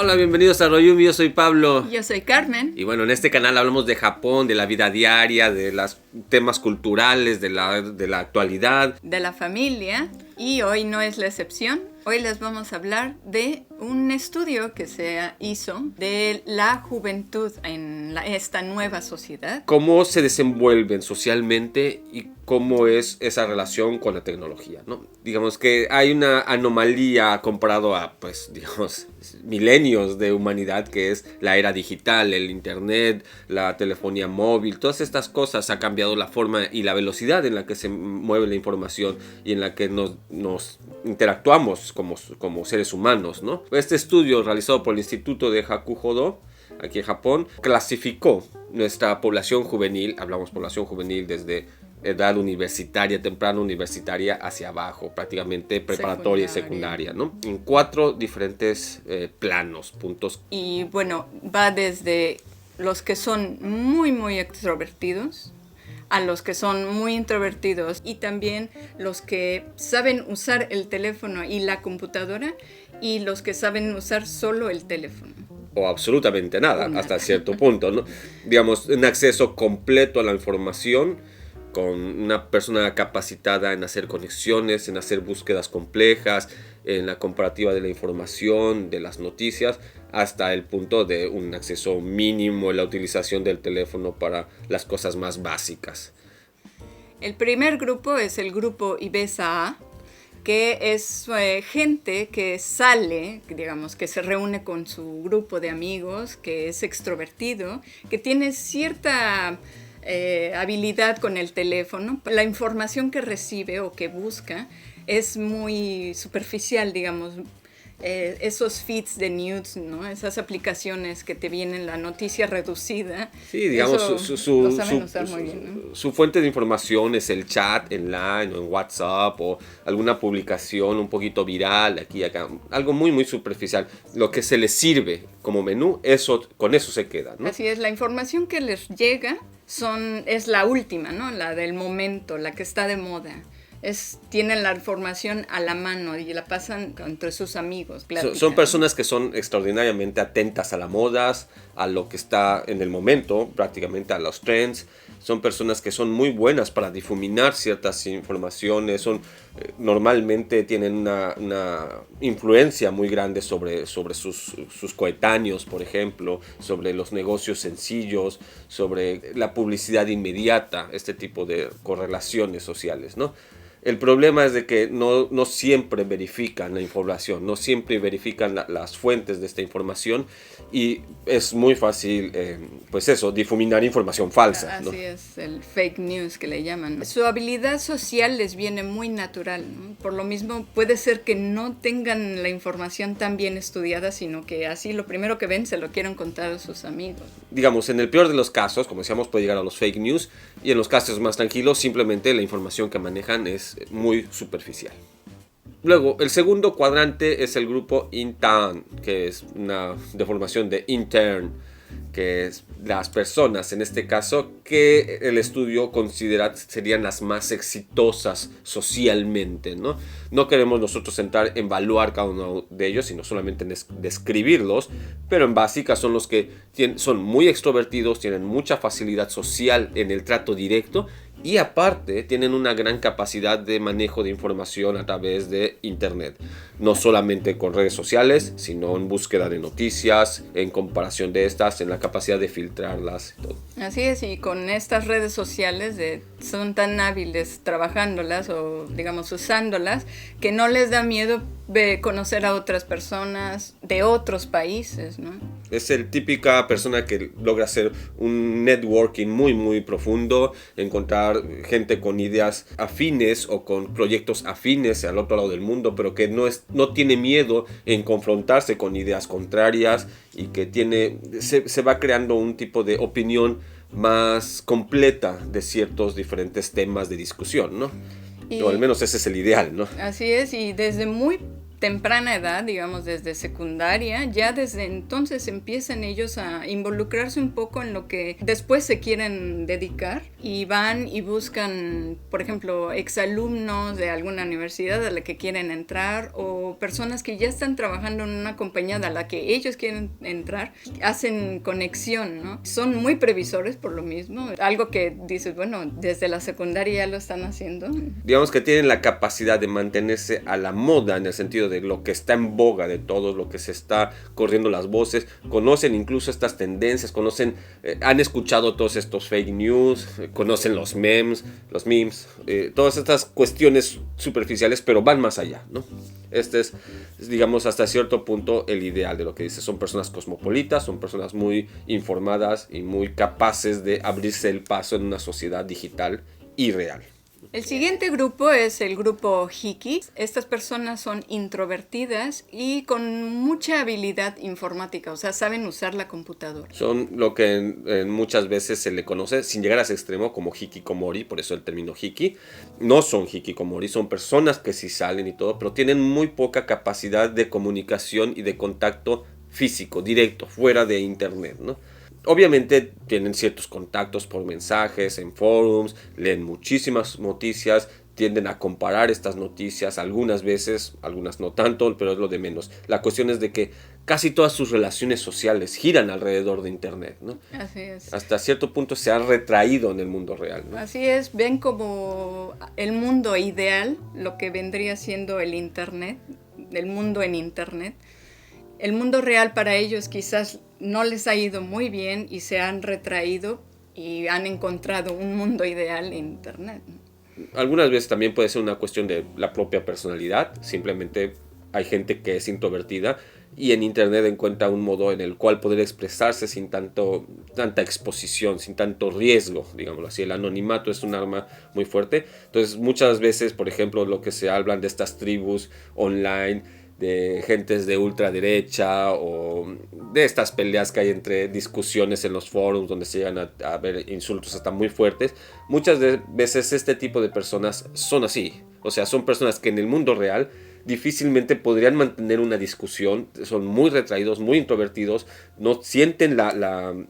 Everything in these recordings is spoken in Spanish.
Hola, bienvenidos a Royumi, yo soy Pablo. Yo soy Carmen. Y bueno, en este canal hablamos de Japón, de la vida diaria, de los temas culturales, de la actualidad. De la familia. Y hoy no es la excepción. Hoy les vamos a hablar de un estudio que se hizo de la juventud en esta nueva sociedad. Cómo se desenvuelven socialmente y cómo es esa relación con la tecnología, ¿no? Digamos que hay una anomalía comparado a, milenios de humanidad, que es la era digital, el internet, la telefonía móvil. Todas estas cosas ha cambiado la forma y la velocidad en la que se mueve la información y en la que nos interactuamos como seres humanos, ¿no? Este estudio realizado por el Instituto de Hakuhodo, aquí en Japón, clasificó nuestra población juvenil, hablamos población juvenil desde edad universitaria, temprana universitaria hacia abajo, prácticamente preparatoria y secundaria, ¿no? En 4 diferentes planos, puntos. Y bueno, va desde los que son muy, muy extrovertidos, a los que son muy introvertidos, y también los que saben usar el teléfono y la computadora, y los que saben usar solo el teléfono. O absolutamente nada, hasta cierto punto, ¿no? Digamos, un acceso completo a la información, con una persona capacitada en hacer conexiones, en hacer búsquedas complejas, en la comparativa de la información, de las noticias, hasta el punto de un acceso mínimo en la utilización del teléfono para las cosas más básicas. El primer grupo es el grupo IBESA, que es gente que sale, digamos, que se reúne con su grupo de amigos, que es extrovertido, que tiene cierta habilidad con el teléfono. La información que recibe o que busca es muy superficial, digamos. Esos feeds de news, ¿no? Esas aplicaciones que te vienen la noticia reducida. Sí, digamos, lo saben usar muy bien, ¿no? Su fuente de información es el chat en Line o en WhatsApp, o alguna publicación un poquito viral aquí y acá, algo muy muy superficial. Lo que se les sirve como menú, con eso se queda, ¿no? Así es, la información que les llega es la última, ¿no? La del momento, la que está de moda. Tienen la información a la mano y la pasan entre sus amigos. Son personas que son extraordinariamente atentas a las modas, a lo que está en el momento, prácticamente a los trends. Son personas que son muy buenas para difuminar ciertas informaciones. Normalmente tienen una influencia muy grande sobre sus coetáneos, por ejemplo, sobre los negocios sencillos, sobre la publicidad inmediata, este tipo de correlaciones sociales, ¿no? El problema es de que no siempre verifican la información, no siempre verifican las fuentes de esta información, y es muy fácil, difuminar información falsa, ¿no? Así es, el fake news que le llaman, ¿no? Su habilidad social les viene muy natural, ¿no? Por lo mismo puede ser que no tengan la información tan bien estudiada, sino que así lo primero que ven se lo quieren contar a sus amigos. Digamos, en el peor de los casos, como decíamos, puede llegar a los fake news, y en los casos más tranquilos, simplemente la información que manejan es muy superficial. Luego, el segundo cuadrante es el grupo intern, que es una deformación de intern, que es las personas, en este caso, que el estudio considera serían las más exitosas socialmente, ¿no? No queremos nosotros entrar en evaluar cada uno de ellos, sino solamente en describirlos, pero en básica son los que son muy extrovertidos, tienen mucha facilidad social en el trato directo, y aparte tienen una gran capacidad de manejo de información a través de internet, no solamente con redes sociales, sino en búsqueda de noticias, en comparación de estas, en la capacidad de filtrarlas y todo. Así es, y con estas redes sociales son tan hábiles trabajándolas o digamos usándolas, que no les da miedo conocer a otras personas de otros países, ¿no? Es el típica persona que logra hacer un networking muy muy profundo, encontrar gente con ideas afines o con proyectos afines al otro lado del mundo, pero que no tiene miedo en confrontarse con ideas contrarias, y que se va creando un tipo de opinión más completa de ciertos diferentes temas de discusión, ¿no? O al menos ese es el ideal, ¿no? Así es, y desde muy temprana edad, digamos desde secundaria, ya desde entonces empiezan ellos a involucrarse un poco en lo que después se quieren dedicar y van y buscan, por ejemplo, exalumnos de alguna universidad a la que quieren entrar o personas que ya están trabajando en una compañía a la que ellos quieren entrar, hacen conexión, ¿no? Son muy previsores por lo mismo, algo que dices, bueno, desde la secundaria ya lo están haciendo. Digamos que tienen la capacidad de mantenerse a la moda en el sentido de lo que está en boga de todos, lo que se está corriendo las voces, conocen incluso estas tendencias, conocen, han escuchado todos estos fake news, conocen los memes, todas estas cuestiones superficiales, pero van más allá, ¿no? Este es, digamos, hasta cierto punto el ideal de lo que dice. Son personas cosmopolitas, son personas muy informadas y muy capaces de abrirse el paso en una sociedad digital y real. El siguiente grupo es el grupo Hiqui. Estas personas son introvertidas y con mucha habilidad informática, o sea, saben usar la computadora. Son lo que muchas veces se le conoce, sin llegar a ese extremo, como hikikomori, por eso el término hiki. No son hikikomori, son personas que sí salen y todo, pero tienen muy poca capacidad de comunicación y de contacto físico, directo, fuera de internet, ¿no? Obviamente tienen ciertos contactos por mensajes, en forums, leen muchísimas noticias, tienden a comparar estas noticias algunas veces, algunas no tanto, pero es lo de menos. La cuestión es de que casi todas sus relaciones sociales giran alrededor de internet, ¿no? Así es. Hasta cierto punto se han retraído en el mundo real, ¿no? Así es, ven como el mundo ideal, lo que vendría siendo el internet, el mundo en internet. El mundo real para ellos quizás no les ha ido muy bien y se han retraído y han encontrado un mundo ideal en internet. Algunas veces también puede ser una cuestión de la propia personalidad. Simplemente hay gente que es introvertida y en internet encuentra un modo en el cual poder expresarse sin tanta exposición, sin tanto riesgo, digámoslo así. El anonimato es un arma muy fuerte. Entonces muchas veces, por ejemplo, lo que se hablan de estas tribus online, de gentes de ultraderecha o de estas peleas que hay entre discusiones en los foros donde se llegan a ver insultos hasta muy fuertes. Muchas veces este tipo de personas son así. O sea, son personas que en el mundo real difícilmente podrían mantener una discusión. Son muy retraídos, muy introvertidos. No sienten la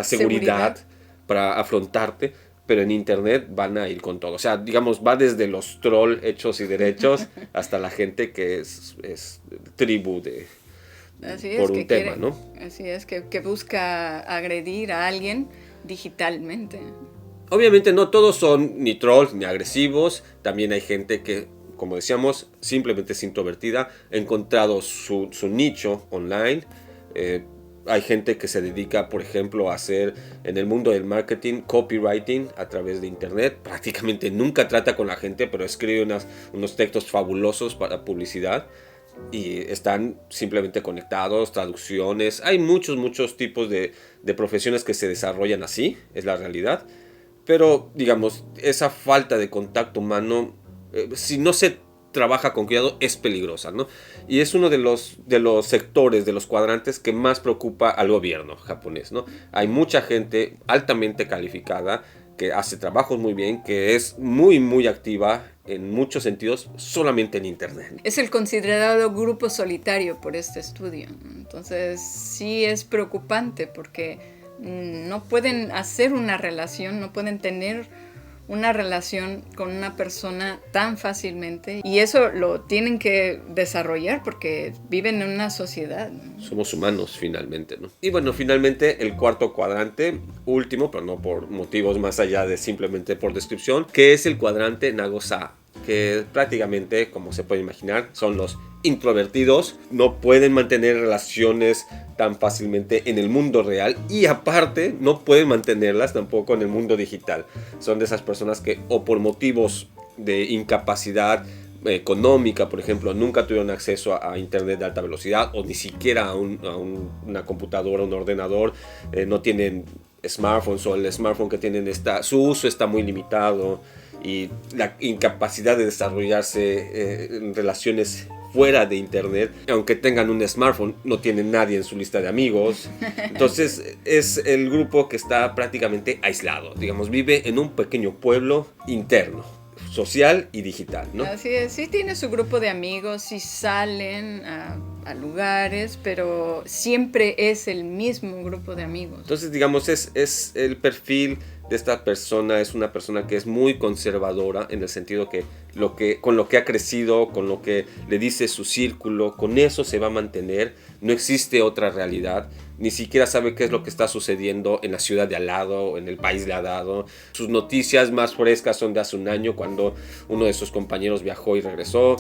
seguridad para afrontarte. Pero en internet van a ir con todo. O sea, digamos, va desde los troll hechos y derechos hasta la gente que es tribu por un tema, ¿no? Así es, que busca agredir a alguien digitalmente. Obviamente no todos son ni trolls ni agresivos. También hay gente que, como decíamos, simplemente es introvertida. Ha encontrado su nicho online. Hay gente que se dedica, por ejemplo, a hacer en el mundo del marketing, copywriting a través de internet. Prácticamente nunca trata con la gente, pero escribe unos textos fabulosos para publicidad. Y están simplemente conectados, traducciones. Hay muchos tipos de profesiones que se desarrollan así, es la realidad. Pero, digamos, esa falta de contacto humano, si no se trabaja con cuidado, es peligrosa, ¿no? Y es uno de los sectores, de los cuadrantes que más preocupa al gobierno japonés, ¿no? Hay mucha gente altamente calificada que hace trabajos muy bien, que es muy activa en muchos sentidos solamente en internet. Es el considerado grupo solitario por este estudio. Entonces sí es preocupante porque no pueden hacer una relación, no pueden tener una relación con una persona tan fácilmente y eso lo tienen que desarrollar porque viven en una sociedad, ¿no? Somos humanos finalmente, ¿no? Y bueno, finalmente el cuarto cuadrante, último, pero no por motivos más allá de simplemente por descripción, que es el cuadrante Nagosa, que prácticamente, como se puede imaginar, son los introvertidos, no pueden mantener relaciones tan fácilmente en el mundo real y aparte no pueden mantenerlas tampoco en el mundo digital. Son de esas personas que o por motivos de incapacidad económica, por ejemplo, nunca tuvieron acceso a internet de alta velocidad o ni siquiera a una computadora, un ordenador, no tienen smartphones o el smartphone que tienen su uso está muy limitado y la incapacidad de desarrollarse en relaciones fuera de internet, aunque tengan un smartphone, no tienen nadie en su lista de amigos. Entonces es el grupo que está prácticamente aislado, digamos, vive en un pequeño pueblo interno. social y digital, ¿no? Así es, sí tiene su grupo de amigos, sí salen a lugares, pero siempre es el mismo grupo de amigos. Entonces, digamos, es el perfil de esta persona, es una persona que es muy conservadora en el sentido que con lo que ha crecido, con lo que le dice su círculo, con eso se va a mantener. No existe otra realidad. Ni siquiera sabe qué es lo que está sucediendo en la ciudad de al lado, en el país de al lado. Sus noticias más frescas son de hace un año, cuando uno de sus compañeros viajó y regresó.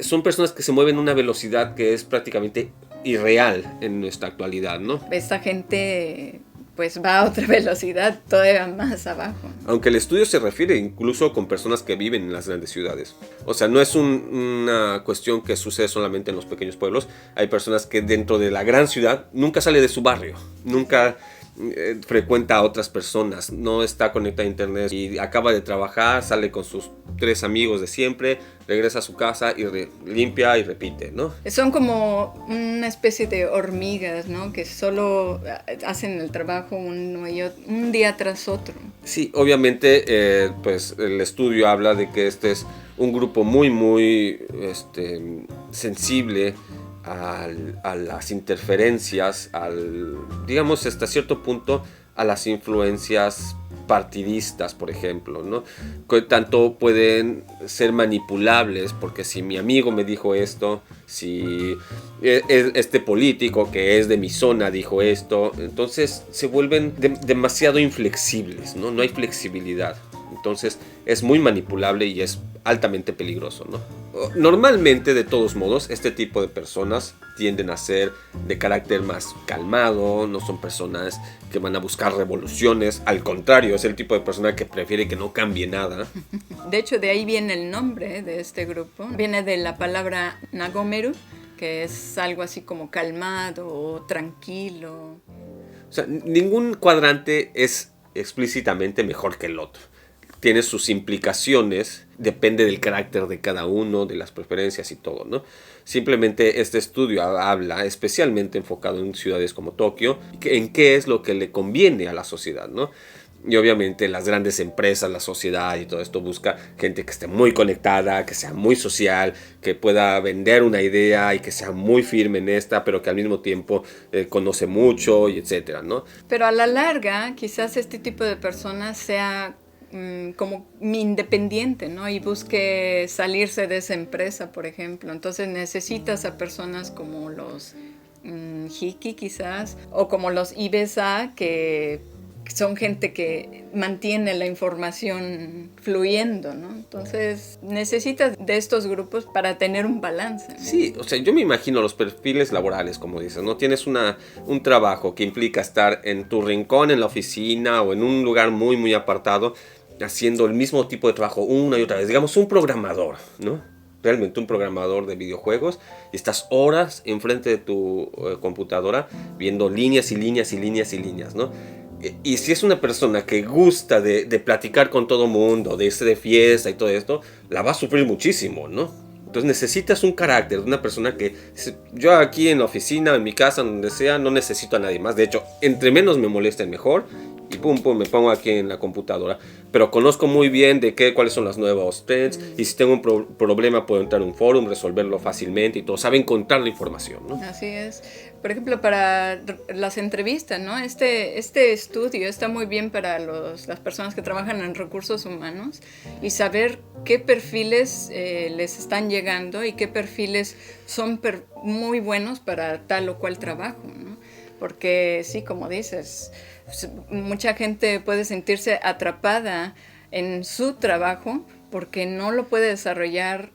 Son personas que se mueven a una velocidad que es prácticamente irreal en nuestra actualidad, ¿no? Esta gente pues va a otra velocidad todavía más abajo. Aunque el estudio se refiere incluso con personas que viven en las grandes ciudades. O sea, no es una cuestión que sucede solamente en los pequeños pueblos. Hay personas que dentro de la gran ciudad nunca sale de su barrio, nunca frecuenta a otras personas, no está conectada a internet y acaba de trabajar, sale con sus 3 amigos de siempre, regresa a su casa y limpia y repite, ¿no? Son como una especie de hormigas, ¿no? Que solo hacen el trabajo un día tras otro. Sí, obviamente, pues el estudio habla de que este es un grupo muy sensible a las interferencias, digamos hasta cierto punto a las influencias partidistas, por ejemplo, ¿no? Que tanto pueden ser manipulables, porque si mi amigo me dijo esto, si este político que es de mi zona dijo esto, entonces se vuelven demasiado inflexibles, ¿no? No hay flexibilidad. Entonces es muy manipulable y es altamente peligroso, ¿no? Normalmente, de todos modos, este tipo de personas tienden a ser de carácter más calmado, no son personas que van a buscar revoluciones, al contrario, es el tipo de persona que prefiere que no cambie nada. De hecho, de ahí viene el nombre de este grupo, viene de la palabra nagomeru, que es algo así como calmado o tranquilo. O sea, ningún cuadrante es explícitamente mejor que el otro. Tiene sus implicaciones, depende del carácter de cada uno, de las preferencias y todo, ¿no? Simplemente este estudio habla, especialmente enfocado en ciudades como Tokio, en qué es lo que le conviene a la sociedad, ¿no? Y obviamente las grandes empresas, la sociedad y todo esto busca gente que esté muy conectada, que sea muy social, que pueda vender una idea y que sea muy firme en esta, pero que al mismo tiempo conoce mucho y etcétera, ¿no? Pero a la larga, quizás este tipo de personas sea como independiente, ¿no? Y busque salirse de esa empresa, por ejemplo. Entonces necesitas a personas como los Hiki, quizás, o como los IBSA, que son gente que mantiene la información fluyendo, ¿no? Entonces necesitas de estos grupos para tener un balance, ¿no? Sí, o sea, yo me imagino los perfiles laborales, como dices, ¿no? Tienes un trabajo que implica estar en tu rincón, en la oficina o en un lugar muy apartado, haciendo el mismo tipo de trabajo una y otra vez. Digamos, un programador, ¿no? Realmente un programador de videojuegos, y estás horas enfrente de tu computadora viendo líneas y líneas y líneas y líneas, ¿no? Y si es una persona que gusta de platicar con todo mundo, de irse de fiesta y todo esto, la va a sufrir muchísimo, ¿no? Entonces necesitas un carácter de una persona que, yo aquí en la oficina, en mi casa, donde sea, no necesito a nadie más. De hecho, entre menos me molesten mejor, y pum, me pongo aquí en la computadora. Pero conozco muy bien cuáles son las nuevas trends, y si tengo un problema puedo entrar a un forum, resolverlo fácilmente y todo. Sabe encontrar la información, ¿no? Así es. Por ejemplo, para las entrevistas, ¿no? Este estudio está muy bien para las personas que trabajan en recursos humanos y saber qué perfiles les están llegando y qué perfiles son muy buenos para tal o cual trabajo, ¿no? Porque sí, como dices, mucha gente puede sentirse atrapada en su trabajo porque no lo puede desarrollar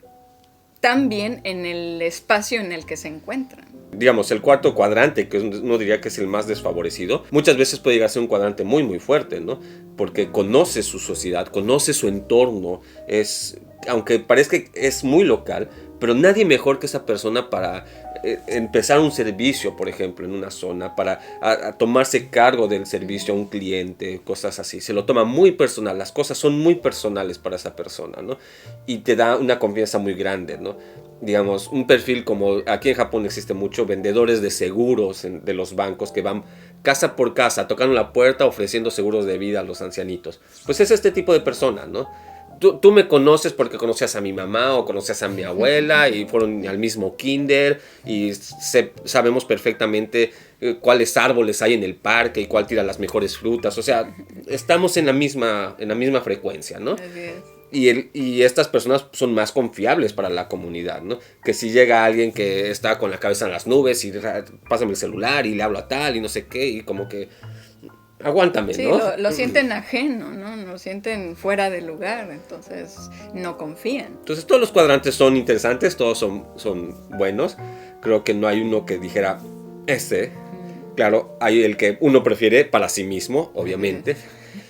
tan bien en el espacio en el que se encuentran. Digamos, el cuarto cuadrante, que uno diría que es el más desfavorecido, muchas veces puede llegar a ser un cuadrante muy fuerte, ¿no? Porque conoce su sociedad, conoce su entorno, aunque parezca que es muy local, pero nadie mejor que esa persona para empezar un servicio, por ejemplo, en una zona, para tomarse cargo del servicio a un cliente, cosas así. Se lo toma muy personal, las cosas son muy personales para esa persona, ¿no? Y te da una confianza muy grande, ¿no? Digamos, un perfil como aquí en Japón existe mucho, vendedores de seguros de los bancos que van casa por casa, tocando la puerta, ofreciendo seguros de vida a los ancianitos. Pues es este tipo de persona, ¿no? tú me conoces porque conocías a mi mamá o conocías a mi abuela y fueron al mismo kinder y sabemos perfectamente cuáles árboles hay en el parque y cuál tira las mejores frutas. O sea, estamos en la misma frecuencia, ¿no? Así es. Y estas personas son más confiables para la comunidad, ¿no? Que si llega alguien que está con la cabeza en las nubes y pásame el celular y le hablo a tal y no sé qué y como que aguántame, sí, ¿no? lo sienten ajeno, ¿no? Lo sienten fuera de lugar, entonces no confían. Entonces todos los cuadrantes son interesantes, todos son buenos. Creo que no hay uno que dijera Claro, hay el que uno prefiere para sí mismo, obviamente.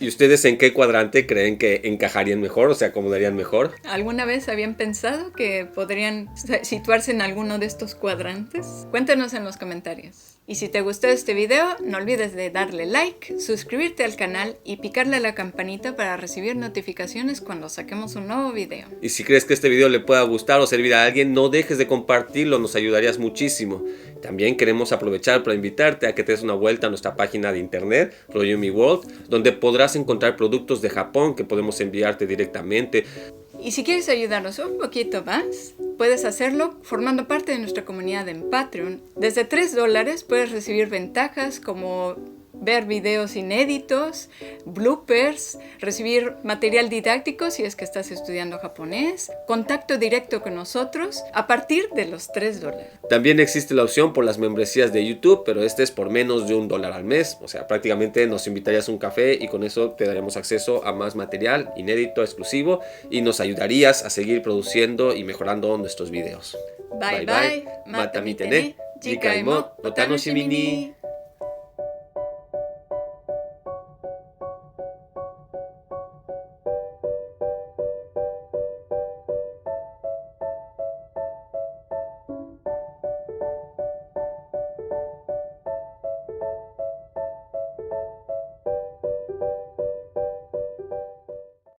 ¿Y ustedes en qué cuadrante creen que encajarían mejor o se acomodarían mejor? ¿Alguna vez habían pensado que podrían situarse en alguno de estos cuadrantes? Cuéntanos en los comentarios. Y si te gustó este video, no olvides de darle like, suscribirte al canal y picarle a la campanita para recibir notificaciones cuando saquemos un nuevo video. Y si crees que este video le pueda gustar o servir a alguien, no dejes de compartirlo, nos ayudarías muchísimo. También queremos aprovechar para invitarte a que te des una vuelta a nuestra página de internet, Royumi World, donde podrás encontrar productos de Japón que podemos enviarte directamente. Y si quieres ayudarnos un poquito más, puedes hacerlo formando parte de nuestra comunidad en Patreon. Desde $3 puedes recibir ventajas como ver videos inéditos, bloopers, recibir material didáctico si es que estás estudiando japonés, contacto directo con nosotros a partir de los $3. También existe la opción por las membresías de YouTube, pero este es por menos de $1 al mes. O sea, prácticamente nos invitarías a un café y con eso te daremos acceso a más material inédito, exclusivo y nos ayudarías a seguir produciendo y mejorando nuestros videos. Bye bye, mata mitene, jikaimo o tanoshimi ni.